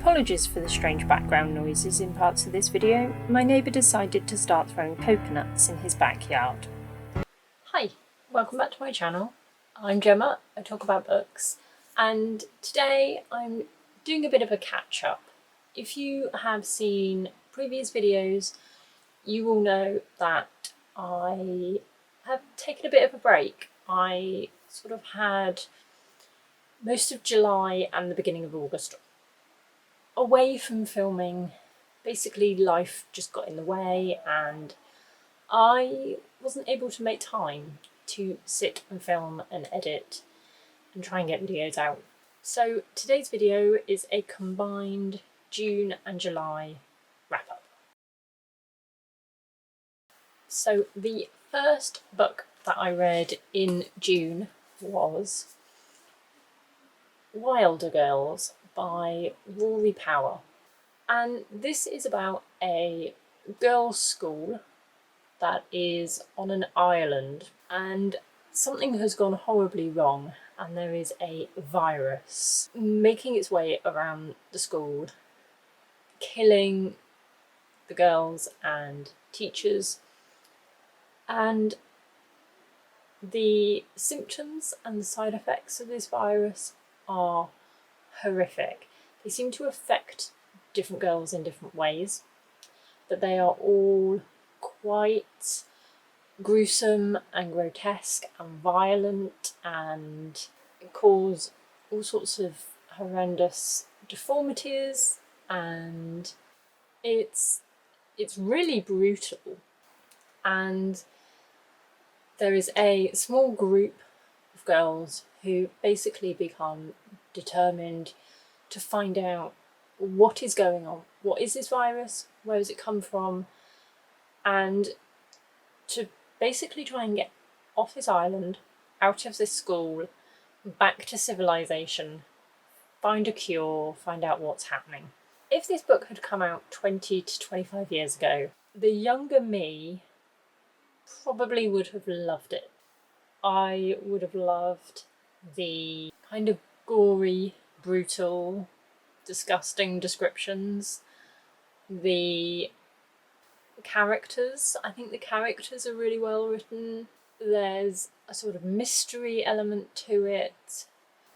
Apologies for the strange background noises in parts of this video. My neighbour decided to start throwing coconuts in his backyard. Hi, welcome back to my channel. I'm Gemma, I talk about books, and today I'm doing a bit of a catch-up. If you have seen previous videos, you will know that I have taken a bit of a break. I sort of had most of July and the beginning of August away from filming. Basically life just got in the way and I wasn't able to make time to sit and film and edit and try and get videos out. So today's video is a combined June and July wrap up. So the first book that I read in June was Wilder Girls by Rory Power. And this is about a girls' school that is on an island and something has gone horribly wrong and there is a virus making its way around the school, killing the girls and teachers, and the symptoms and the side effects of this virus are horrific. They seem to affect different girls in different ways, but they are all quite gruesome and grotesque and violent and cause all sorts of horrendous deformities, and it's really brutal. And there is a small group of girls who basically become determined to find out what is going on. What is this virus? Where does it come from? And to basically try and get off this island, out of this school, back to civilization, find a cure, find out what's happening. If this book had come out 20 to 25 years ago, the younger me probably would have loved it. I would have loved the kind of gory, brutal, disgusting descriptions. The characters, I think the characters are really well written. There's a sort of mystery element to it.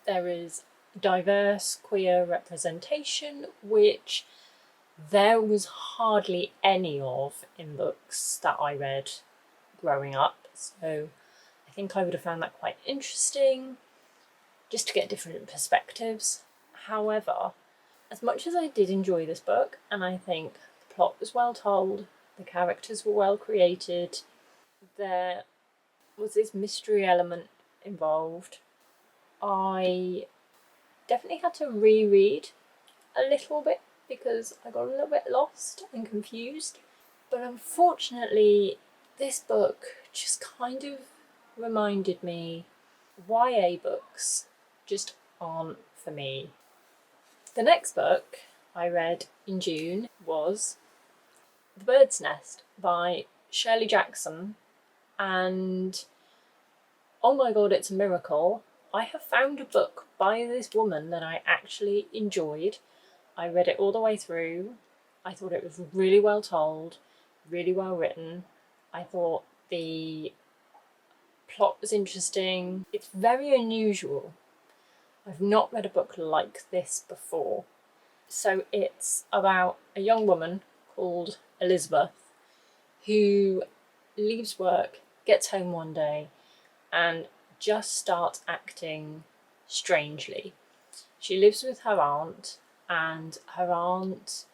There is diverse queer representation, which there was hardly any of in books that I read growing up. So I think I would have found that quite interesting, just to get different perspectives. However, as much as I did enjoy this book, and I think the plot was well told, the characters were well created, there was this mystery element involved, I definitely had to reread a little bit because I got a little bit lost and confused. But unfortunately, this book just kind of reminded me YA books just aren't for me. The next book I read in June was The Bird's Nest by Shirley Jackson, and oh my god, it's a miracle. I have found a book by this woman that I actually enjoyed. I read it all the way through. I thought it was really well told, really well written. I thought the plot was interesting. It's very unusual. I've not read a book like this before. So it's about a young woman called Elizabeth who leaves work, gets home one day and just starts acting strangely. She lives with her aunt and her aunt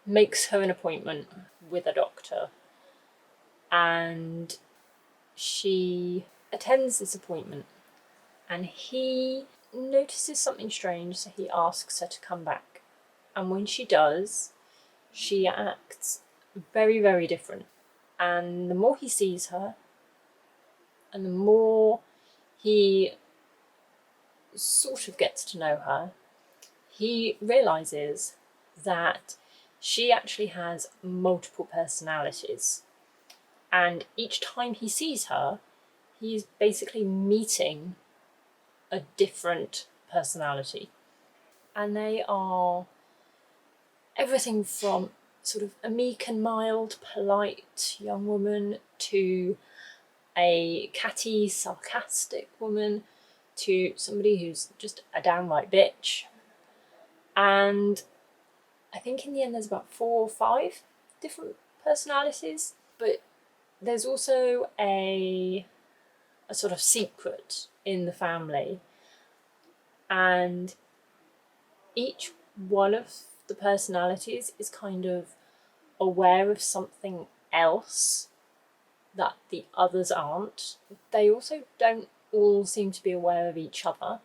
makes her an appointment with a doctor, and she attends this appointment and he notices something strange, so he asks her to come back. And when she does, she acts very, very different. And the more he sees her, and the more he sort of gets to know her, he realises that she actually has multiple personalities. And each time he sees her, he's basically meeting a different personality. And they are everything from sort of a meek and mild, polite young woman to a catty, sarcastic woman to somebody who's just a downright bitch. And I think in the end there's about 4 or 5 different personalities, but there's also a sort of secret in the family, and each one of the personalities is kind of aware of something else that the others aren't. They also don't all seem to be aware of each other.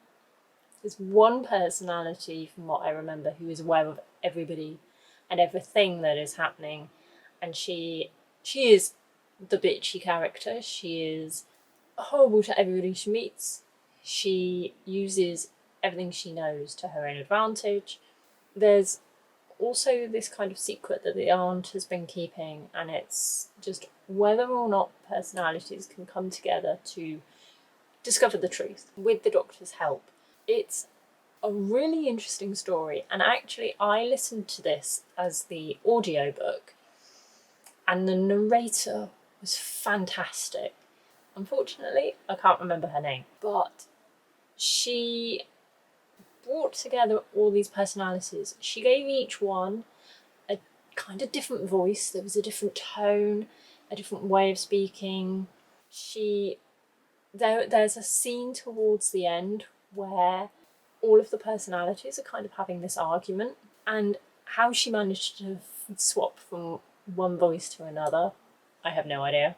There's one personality, from what I remember, who is aware of everybody and everything that is happening, and she is the bitchy character. She is horrible to everybody she meets. She uses everything she knows to her own advantage. There's also this kind of secret that the aunt has been keeping, and it's just whether or not personalities can come together to discover the truth with the Doctor's help. It's a really interesting story, and actually I listened to this as the audiobook, and the narrator was fantastic. Unfortunately, I can't remember her name, but she brought together all these personalities. She gave each one a kind of different voice. There was a different tone, a different way of speaking. There's a scene towards the end where all of the personalities are kind of having this argument, and how she managed to swap from one voice to another, I have no idea.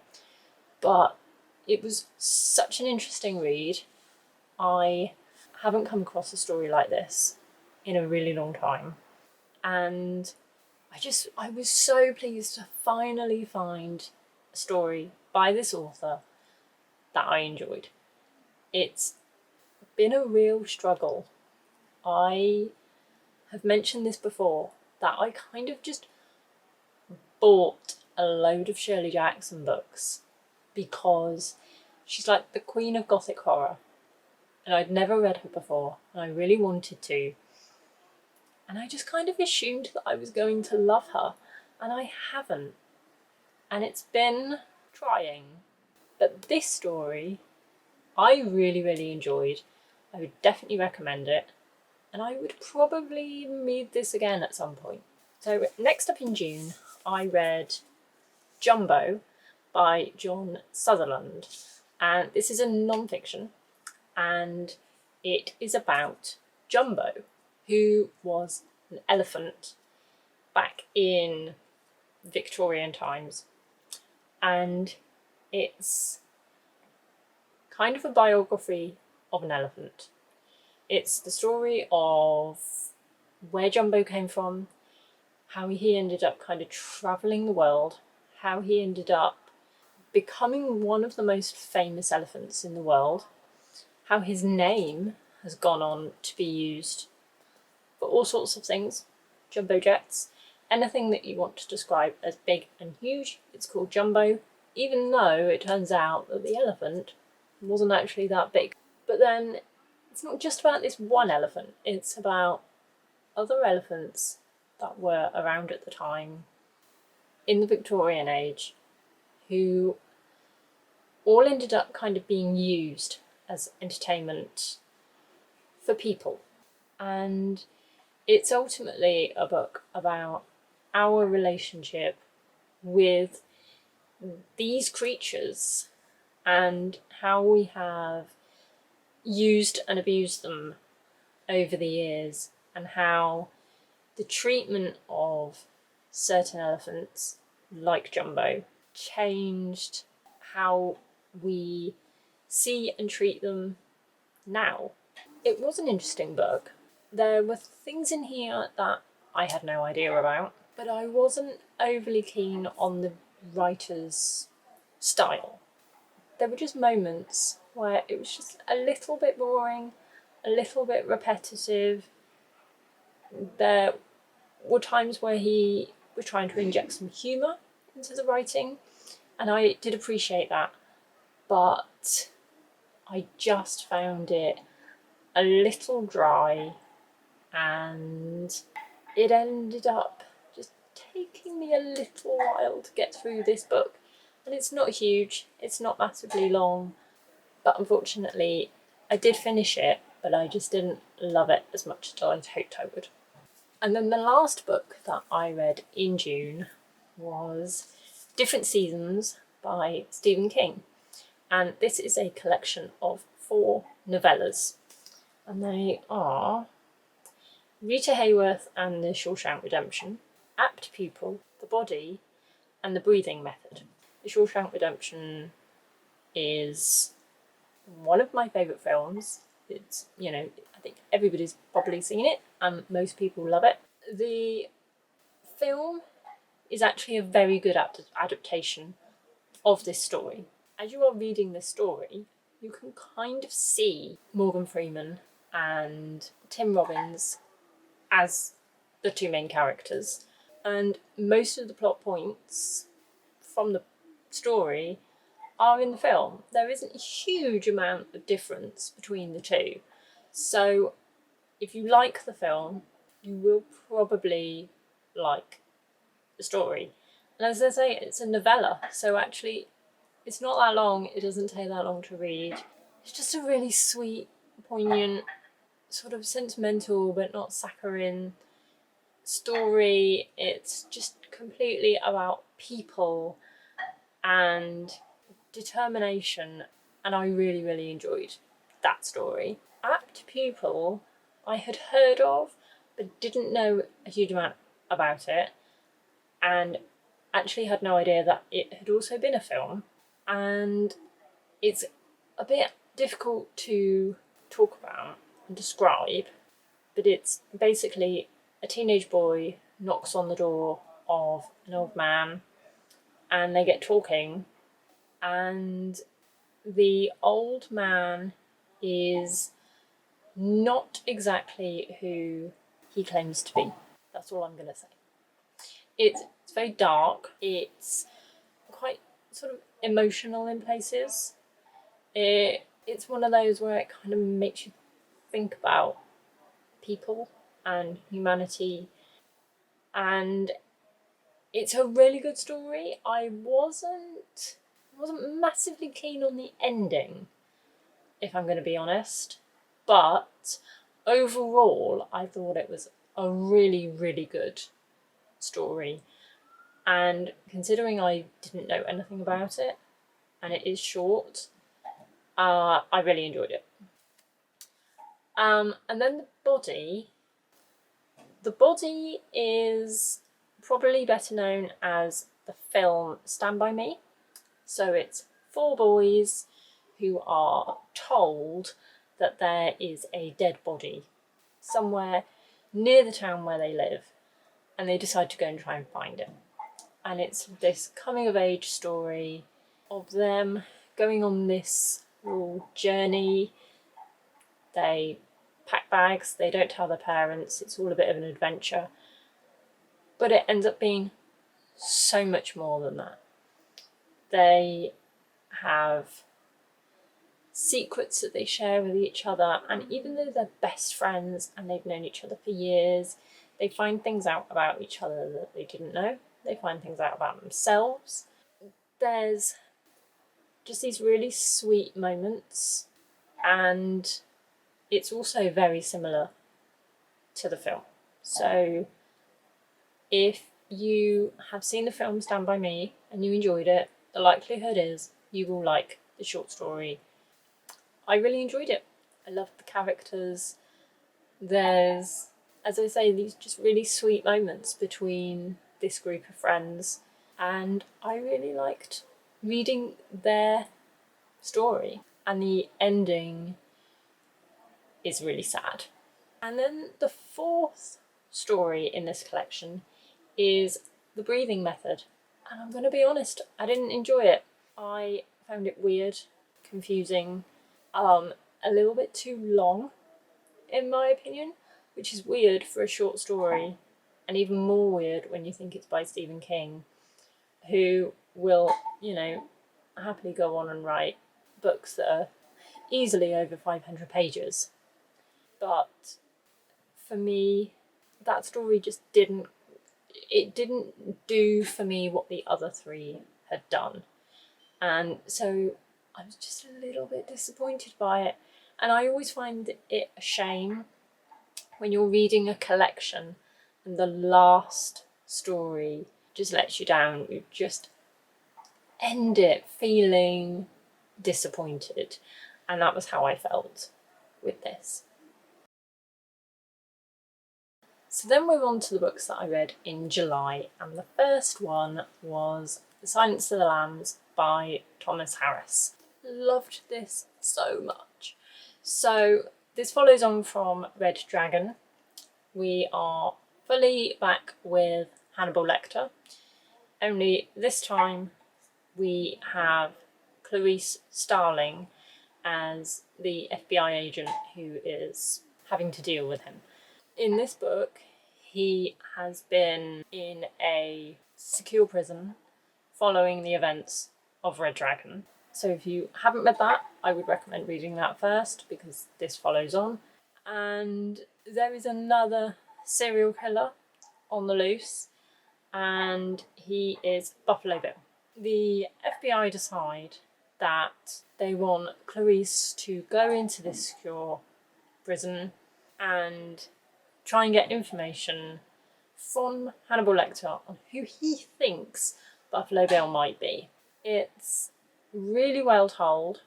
But it was such an interesting read. I haven't come across a story like this in a really long time. And I was so pleased to finally find a story by this author that I enjoyed. It's been a real struggle. I have mentioned this before, that I kind of just bought a load of Shirley Jackson books because she's like the queen of gothic horror, and I'd never read her before, and I really wanted to. And I just kind of assumed that I was going to love her, and I haven't. And it's been trying. But this story, I really, really enjoyed. I would definitely recommend it, and I would probably read this again at some point. So next up in June, I read Jumbo by John Sutherland, and this is a non-fiction, and it is about Jumbo, who was an elephant back in Victorian times, and it's kind of a biography of an elephant. It's the story of where Jumbo came from, how he ended up kind of travelling the world, how he ended up becoming one of the most famous elephants in the world, how his name has gone on to be used for all sorts of things, jumbo jets, anything that you want to describe as big and huge, it's called Jumbo, even though it turns out that the elephant wasn't actually that big. But then it's not just about this one elephant, it's about other elephants that were around at the time in the Victorian age who all ended up kind of being used as entertainment for people. And it's ultimately a book about our relationship with these creatures and how we have used and abused them over the years, and how the treatment of certain elephants, like Jumbo, changed how we see and treat them now. It was an interesting book. There were things in here that I had no idea about, but I wasn't overly keen on the writer's style. There were just moments where it was just a little bit boring, a little bit repetitive. There were times where he was trying to inject some humour into the writing, and I did appreciate that, but I just found it a little dry, and it ended up just taking me a little while to get through this book. And it's not huge, it's not massively long, but unfortunately I did finish it, but I just didn't love it as much as I hoped I would. And then the last book that I read in June was Different Seasons by Stephen King. And this is a collection of 4 novellas. And they are Rita Hayworth and the Shawshank Redemption, Apt Pupil, The Body, and The Breathing Method. The Shawshank Redemption is one of my favourite films. It's, I think everybody's probably seen it and most people love it. The film is actually a very good adaptation of this story. As you are reading this story, you can kind of see Morgan Freeman and Tim Robbins as the 2 main characters. And most of the plot points from the story are in the film. There isn't a huge amount of difference between the 2. So if you like the film, you will probably like the story. And as I say, it's a novella, so actually it's not that long, it doesn't take that long to read. It's just a really sweet, poignant, sort of sentimental but not saccharine story. It's just completely about people and determination, and I really, really enjoyed that story. Apt Pupil I had heard of but didn't know a huge amount about it, and actually had no idea that it had also been a film. And it's a bit difficult to talk about and describe, but it's basically a teenage boy knocks on the door of an old man and they get talking, and the old man is not exactly who he claims to be. That's all I'm going to say. It's very dark. It's quite sort of emotional in places. It's one of those where it kind of makes you think about people and humanity, and it's a really good story. I wasn't massively keen on the ending, if I'm going to be honest, but overall I thought it was a really, really good story. And considering I didn't know anything about it and it is short, I really enjoyed it. And then The Body is probably better known as the film Stand By Me. So it's 4 boys who are told that there is a dead body somewhere near the town where they live, and they decide to go and try and find it. And it's this coming of age story of them going on this little journey. They pack bags, they don't tell their parents, it's all a bit of an adventure. But it ends up being so much more than that. They have secrets that they share with each other, and even though they're best friends and they've known each other for years, they find things out about each other that they didn't know. They find things out about themselves. There's just these really sweet moments, and it's also very similar to the film. So if you have seen the film Stand By Me and you enjoyed it, the likelihood is you will like the short story. I really enjoyed it. I loved the characters. There's, as I say, these just really sweet moments between this group of friends, and I really liked reading their story. And the ending is really sad. And then the 4th story in this collection is The Breathing Method. And I'm going to be honest, I didn't enjoy it. I found it weird, confusing, a little bit too long, in my opinion, which is weird for a short story, and even more weird when you think it's by Stephen King, who will, happily go on and write books that are easily over 500 pages. But for me, that story just didn't do for me what the other three had done. And so I was just a little bit disappointed by it. And I always find it a shame when you're reading a collection and the last story just lets you down. You just end it feeling disappointed. And that was how I felt with this. So then we're on to the books that I read in July, and the first one was The Silence of the Lambs by Thomas Harris. Loved this so much. So this follows on from Red Dragon. We are fully back with Hannibal Lecter, only this time we have Clarice Starling as the FBI agent who is having to deal with him. In this book, he has been in a secure prison following the events of Red Dragon. So if you haven't read that, I would recommend reading that first because this follows on. And there is another serial killer on the loose, and he is Buffalo Bill. The FBI decide that they want Clarice to go into this secure prison and try and get information from Hannibal Lecter on who he thinks Buffalo Bill might be. It's really well told.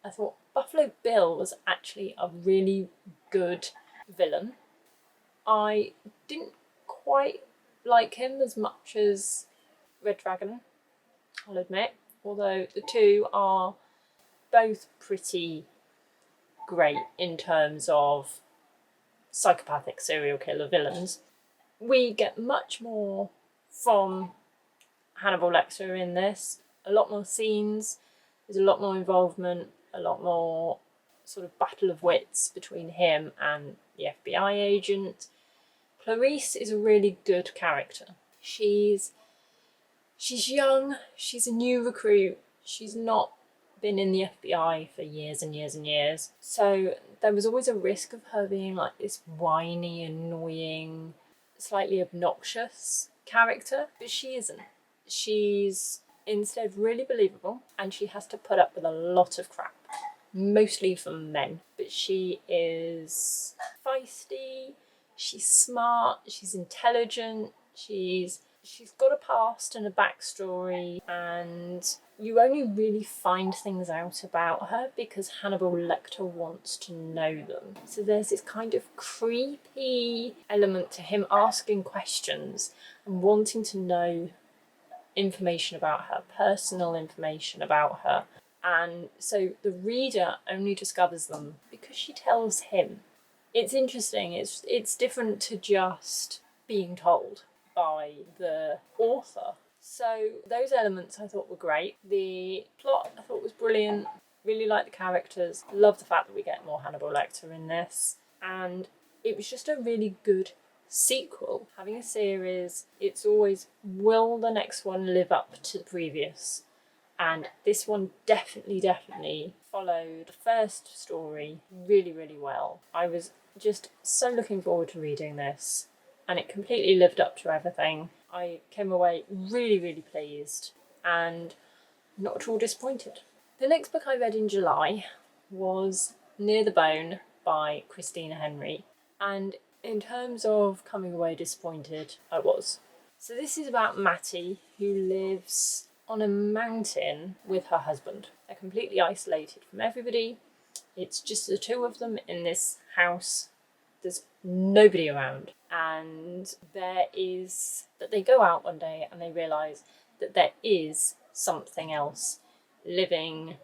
I thought Buffalo Bill was actually a really good villain. I didn't quite like him as much as Red Dragon, I'll admit, although the two are both pretty great in terms of psychopathic serial killer villains. We get much more from Hannibal Lecter in this, a lot more scenes, there's a lot more involvement, a lot more sort of battle of wits between him and the FBI agent. Clarice is a really good character. She's young, she's a new recruit, she's not been in the FBI for years and years and years. So there was always a risk of her being like this whiny, annoying, slightly obnoxious character, but she isn't. She's instead really believable, and she has to put up with a lot of crap, mostly from men. But she is feisty, she's smart, she's intelligent, she's got a past and a backstory, and you only really find things out about her because Hannibal Lecter wants to know them. So there's this kind of creepy element to him asking questions and wanting to know information about her, personal information about her. And so the reader only discovers them because she tells him. It's interesting, it's different to just being told by the author. So those elements I thought were great. The plot I thought was brilliant. Really liked the characters. Love the fact that we get more Hannibal Lecter in this. And it was just a really good sequel. Having a series, it's always, will the next one live up to the previous? And this one definitely followed the first story really, really well. I was just so looking forward to reading this, and it completely lived up to everything. I came away really, really pleased and not at all disappointed. The next book I read in July was Near the Bone by Christina Henry, and in terms of coming away disappointed, I was. So this is about Mattie, who lives on a mountain with her husband. They're completely isolated from everybody. It's just the two of them in this house. There's nobody around. And they go out one day and they realise that there is something else living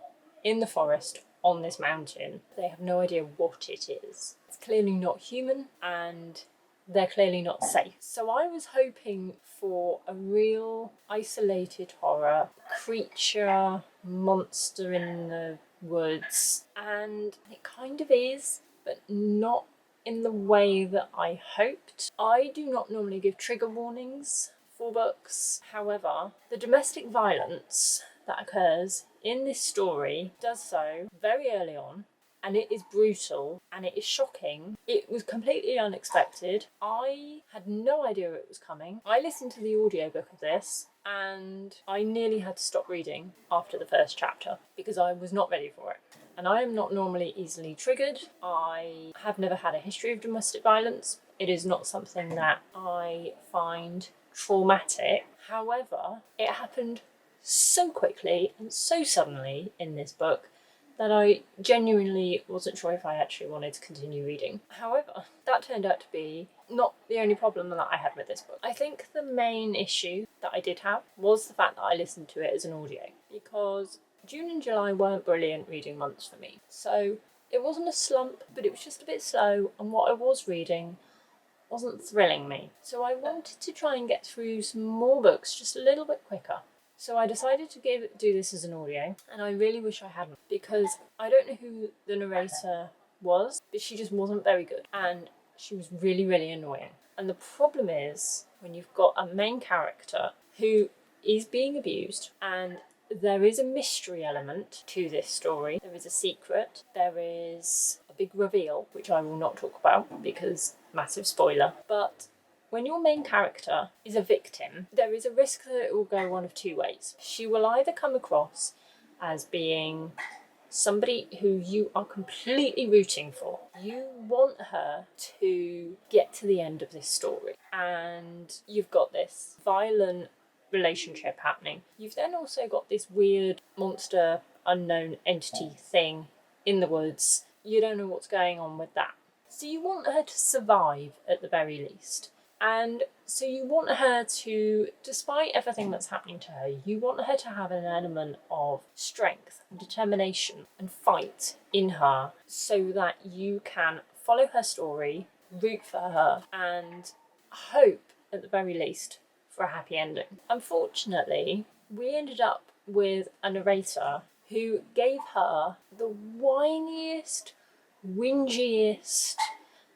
in the forest on this mountain. They have no idea what it is. It's clearly not human, and they're clearly not safe. So I was hoping for a real isolated horror, creature, monster in the woods, and it kind of is, but not in the way that I hoped. I do not normally give trigger warnings for books. However, the domestic violence that occurs in this story does so very early on, and it is brutal and it is shocking. It was completely unexpected. I had no idea it was coming. I listened to the audiobook of this and I nearly had to stop reading after the first chapter because I was not ready for it. And I am not normally easily triggered. I have never had a history of domestic violence. It is not something that I find traumatic. However, it happened so quickly and so suddenly in this book that I genuinely wasn't sure if I actually wanted to continue reading. However, that turned out to be not the only problem that I had with this book. I think the main issue that I did have was the fact that I listened to it as an audio, because June and July weren't brilliant reading months for me. So it wasn't a slump, but it was just a bit slow, and what I was reading wasn't thrilling me. So I wanted to try and get through some more books just a little bit quicker. So I decided to do this as an audio, and I really wish I hadn't, because I don't know who the narrator was, but she just wasn't very good, and she was really, really annoying. And the problem is, when you've got a main character who is being abused, and there is a mystery element to this story, there is a secret, there is a big reveal, which I will not talk about because massive spoiler, but when your main character is a victim, there is a risk that it will go one of two ways. She will either come across as being somebody who you are completely rooting for. You want her to get to the end of this story, and you've got this violent relationship happening. You've then also got this weird monster, unknown entity thing in the woods. You don't know what's going on with that. So you want her to survive at the very least. And so you want her to, despite everything that's happening to her, you want her to have an element of strength and determination and fight in her so that you can follow her story, root for her, and hope, at the very least, for a happy ending. Unfortunately, we ended up with a narrator who gave her the whiniest, whingiest,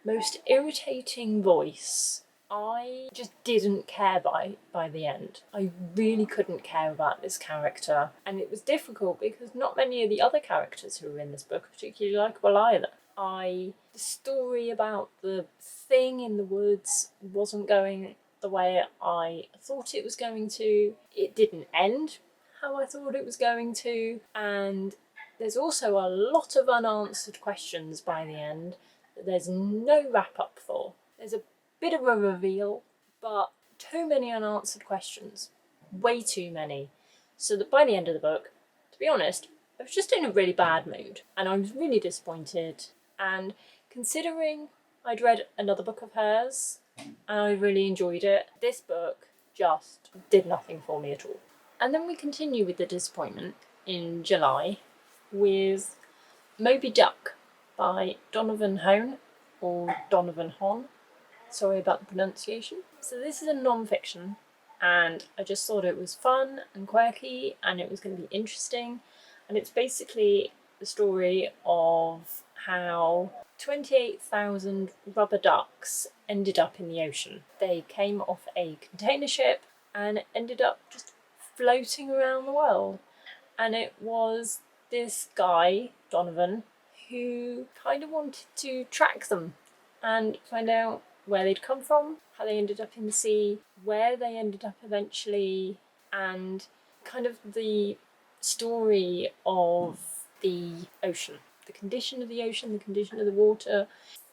most irritating voice. I just didn't care by the end. I really couldn't care about this character, and it was difficult because not many of the other characters who were in this book are particularly likeable either. The story about the thing in the woods wasn't going the way I thought it was going to. It didn't end how I thought it was going to, and there's also a lot of unanswered questions by the end that there's no wrap up for. There's a bit of a reveal, but too many unanswered questions. Way too many. So that by the end of the book, to be honest, I was just in a really bad mood, and I was really disappointed. And considering I'd read another book of hers, and I really enjoyed it, this book just did nothing for me at all. And then we continue with the disappointment in July with Moby Duck by Donovan Hone, or Donovan Hon. Sorry about the pronunciation. So this is a non-fiction, and I just thought it was fun and quirky and it was going to be interesting. And it's basically the story of how 28,000 rubber ducks ended up in the ocean. They came off a container ship and ended up just floating around the world. And it was this guy, Donovan, who kind of wanted to track them and find out where they'd come from, how they ended up in the sea, where they ended up eventually, and kind of the story of the ocean, the condition of the ocean, the condition of the water,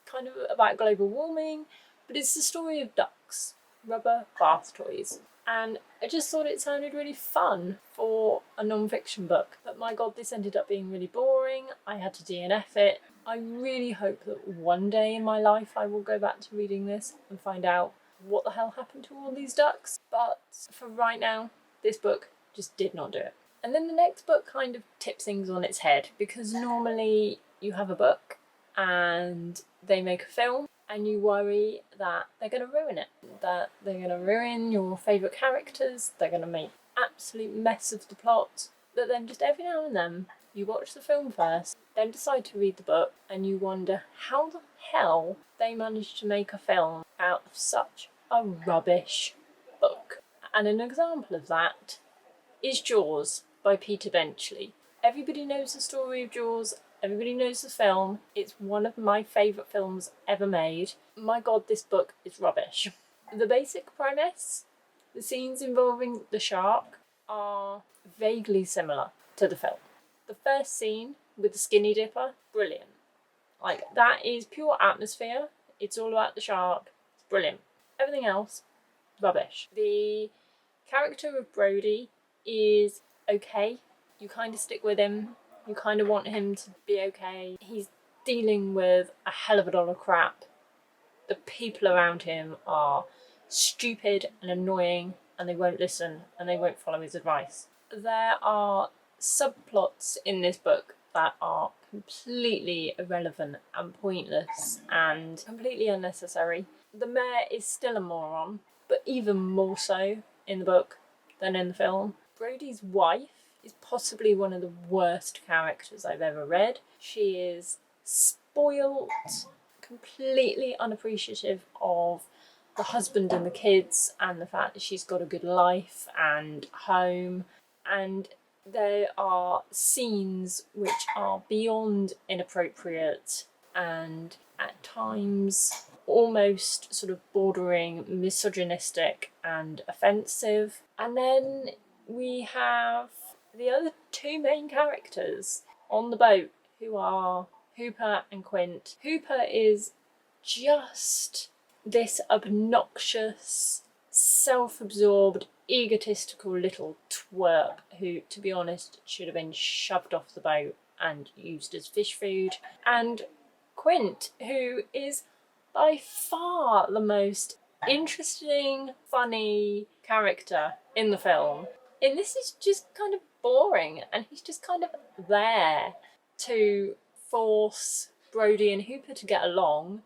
kind of about global warming, but it's the story of ducks, rubber bath toys. And I just thought it sounded really fun for a non-fiction book. But my god, this ended up being really boring. I had to DNF it. I really hope that one day in my life I will go back to reading this and find out what the hell happened to all these ducks. But for right now, this book just did not do it. And then the next book kind of tips things on its head, because normally you have a book and they make a film and you worry that they're going to ruin it, that they're going to ruin your favourite characters, they're going to make absolute mess of the plot. But then just every now and then you watch the film first, then decide to read the book, and you wonder how the hell they managed to make a film out of such a rubbish book. And an example of that is Jaws by Peter Benchley. Everybody knows the story of Jaws, Everybody knows the film. It's one of my favourite films ever made. My god, this book is rubbish. The basic premise, the scenes involving the shark, are vaguely similar to the film. The first scene with the skinny dipper, brilliant. Like, that is pure atmosphere. It's all about the shark. It's brilliant. Everything else, rubbish. The character of Brody is okay. You kind of stick with him. You kind of want him to be okay. He's dealing with a hell of a lot of crap. The people around him are stupid and annoying, and they won't listen and they won't follow his advice. There are subplots in this book that are completely irrelevant and pointless and completely unnecessary. The mayor is still a moron, but even more so in the book than in the film. Brody's wife is possibly one of the worst characters I've ever read. She is spoilt, completely unappreciative of the husband and the kids and the fact that she's got a good life and home. And there are scenes which are beyond inappropriate and at times almost sort of bordering misogynistic and offensive. And then we have the other two main characters on the boat, who are Hooper and Quint. Hooper is just this obnoxious, self-absorbed, egotistical little twerp who, to be honest, should have been shoved off the boat and used as fish food. And Quint, who is by far the most interesting, funny character in the film. And this is just kind of boring, and he's just kind of there to force Brody and Hooper to get along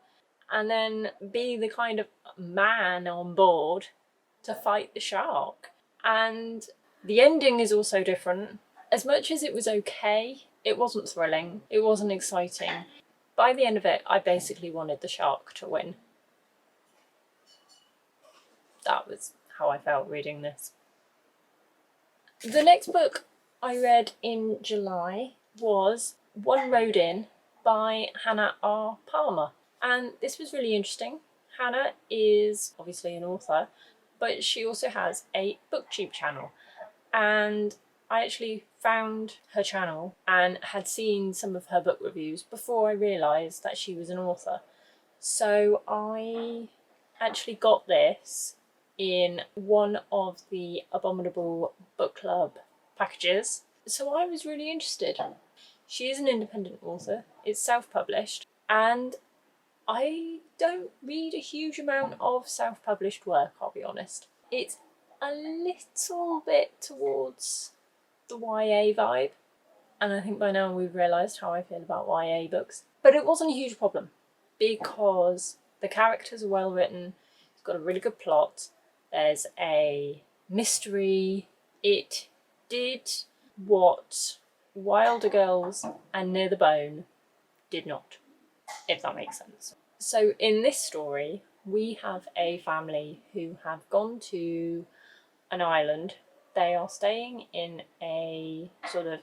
and then be the kind of man on board to fight the shark. And the ending is also different. As much as it was okay, it wasn't thrilling, it wasn't exciting. By the end of it, I basically wanted the shark to win. That was how I felt reading this. The next book I read in July was One Road In by Hannah R. Palmer. And this was really interesting. Hannah is obviously an author, but she also has a booktube channel. And I actually found her channel and had seen some of her book reviews before I realised that she was an author. So I actually got this in one of the Abominable Book Club packages. So I was really interested. She is an independent author, it's self-published, and I don't read a huge amount of self-published work, I'll be honest. It's a little bit towards the YA vibe, and I think by now we've realised how I feel about YA books. But it wasn't a huge problem, because the characters are well written, it's got a really good plot, there's a mystery. It did what Wilder Girls and Near the Bone did not, if that makes sense. So in this story, we have a family who have gone to an island. They are staying in a sort of a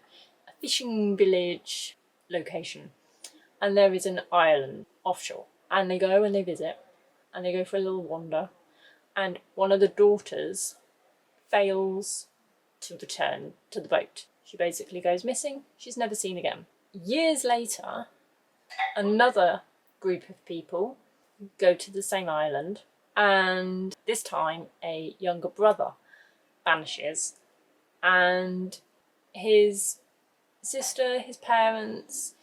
fishing village location, and there is an island offshore, and they go and they visit, and they go for a little wander, and one of the daughters fails to return to the boat. She basically goes missing. She's never seen again. Years later, another group of people go to the same island, and this time a younger brother vanishes, and his sister, his parents,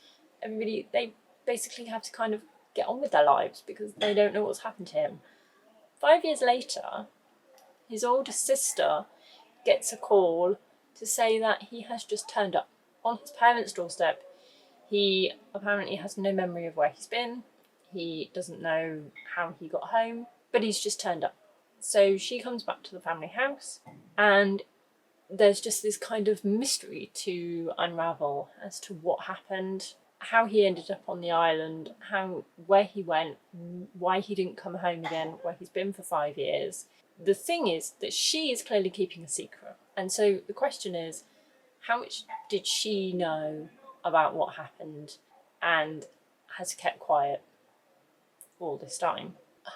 everybody, they basically have to kind of get on with their lives because they don't know what's happened to him. 5 years later, his older sister gets a call to say that he has just turned up on his parents' doorstep. He apparently has no memory of where he's been. He doesn't know how he got home, but he's just turned up. So she comes back to the family house, and there's just this kind of mystery to unravel as to what happened, how he ended up on the island, where he went, why he didn't come home again, where he's been for 5 years. The thing is that she is clearly keeping a secret. And so the question is, how much did she know about what happened and has kept quiet all this time.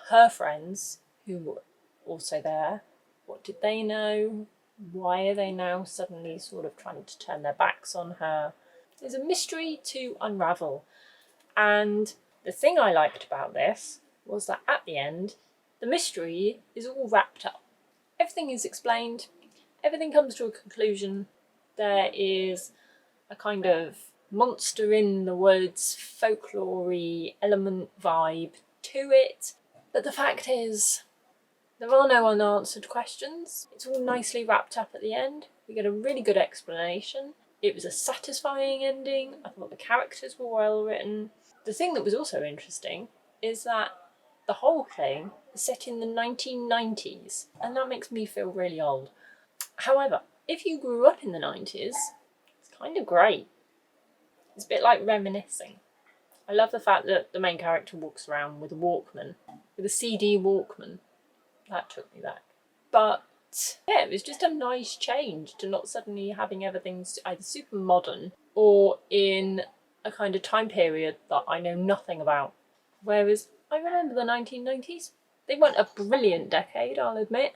Her friends, who were also there, what did they know? Why are they now suddenly sort of trying to turn their backs on her? There's a mystery to unravel. And the thing I liked about this was that at the end, the mystery is all wrapped up. Everything is explained, everything comes to a conclusion. There is a kind of monster in the woods, folklore-y element vibe to it. But the fact is, there are no unanswered questions. It's all nicely wrapped up at the end. We get a really good explanation. It was a satisfying ending. I thought the characters were well written. The thing that was also interesting is that the whole thing is set in the 1990s, and that makes me feel really old. However, if you grew up in the 90s, it's kind of great. It's a bit like reminiscing. I love the fact that the main character walks around with a Walkman, with a CD Walkman. That took me back. But yeah, it was just a nice change to not suddenly having everything either super modern or in a kind of time period that I know nothing about. Whereas I remember the 1990s. They weren't a brilliant decade, I'll admit,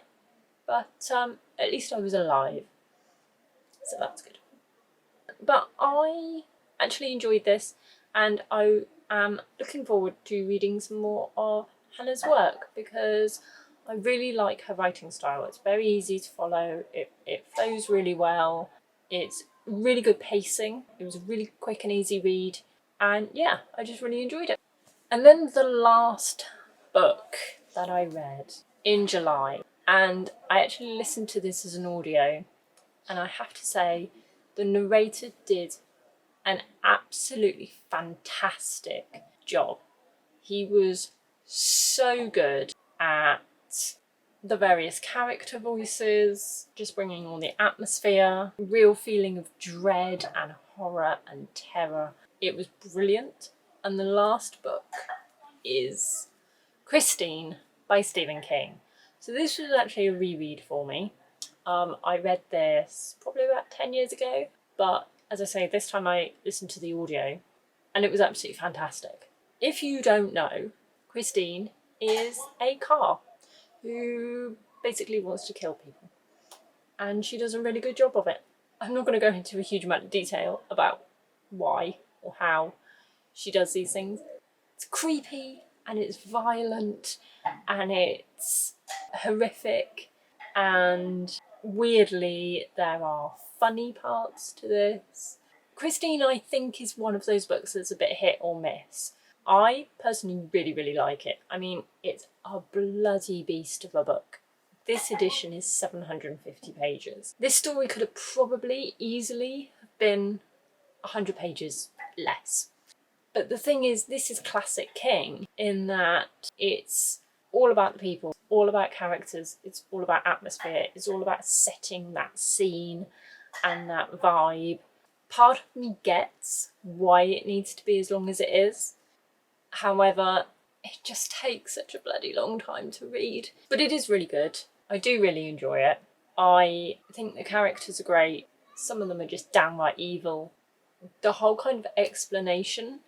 but at least I was alive. So that's good. But I actually enjoyed this, and I am looking forward to reading some more of Hannah's work because I really like her writing style. It's very easy to follow, it flows really well, it's really good pacing, it was a really quick and easy read, and yeah, I just really enjoyed it. And then the last book that I read in July, and I actually listened to this as an audio, and I have to say the narrator did an absolutely fantastic job. He was so good at the various character voices, just bringing all the atmosphere, real feeling of dread and horror and terror. It was brilliant. And the last book is Christine by Stephen King. So this was actually a reread for me. I read this probably about 10 years ago, but as I say, this time I listened to the audio and it was absolutely fantastic. If you don't know, Christine is a car who basically wants to kill people, and she does a really good job of it. I'm not going to go into a huge amount of detail about why or how she does these things. It's creepy and it's violent and it's horrific, and weirdly there are funny parts to this. Christine, I think, is one of those books that's a bit hit or miss. I personally really like it. I mean, it's a bloody beast of a book. This edition is 750 pages. This story could have probably easily been 100 pages less. But the thing is, this is classic King in that it's all about the people, all about characters, it's all about atmosphere, it's all about setting that scene and that vibe. Part of me gets why it needs to be as long as it is. However, it just takes such a bloody long time to read. But it is really good. I do really enjoy it. I think the characters are great. Some of them are just downright evil. The whole kind of explanation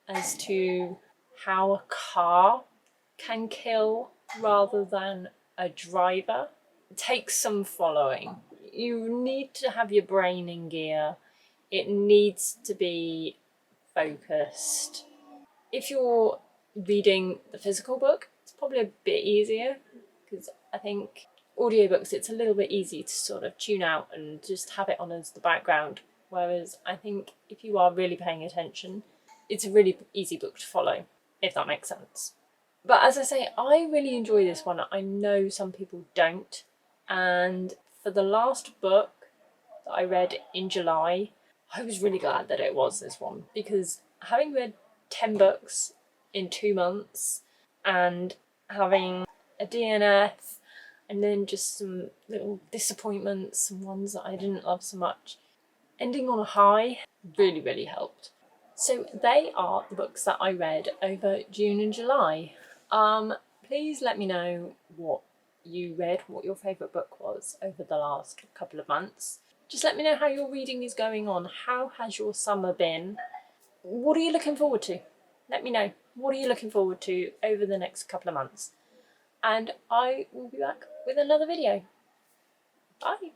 as to how a car can kill rather than a driver takes some following. You need to have your brain in gear. It needs to be focused. If you're reading the physical book, it's probably a bit easier because I think audiobooks, it's a little bit easy to sort of tune out and just have it on as the background. Whereas I think if you are really paying attention, it's a really easy book to follow, if that makes sense. But as I say, I really enjoy this one. I know some people don't. And for the last book that I read in July, I was really glad that it was this one, because having read 10 books in 2 months and having a DNF and then just some little disappointments, some ones that I didn't love so much, ending on a high really helped. So they are the books that I read over June and July. Please let me know what you read, what your favourite book was over the last couple of months. Just let me know how your reading is going on. How has your summer been? What are you looking forward to? Let me know. What are you looking forward to over the next couple of months? And I will be back with another video. Bye.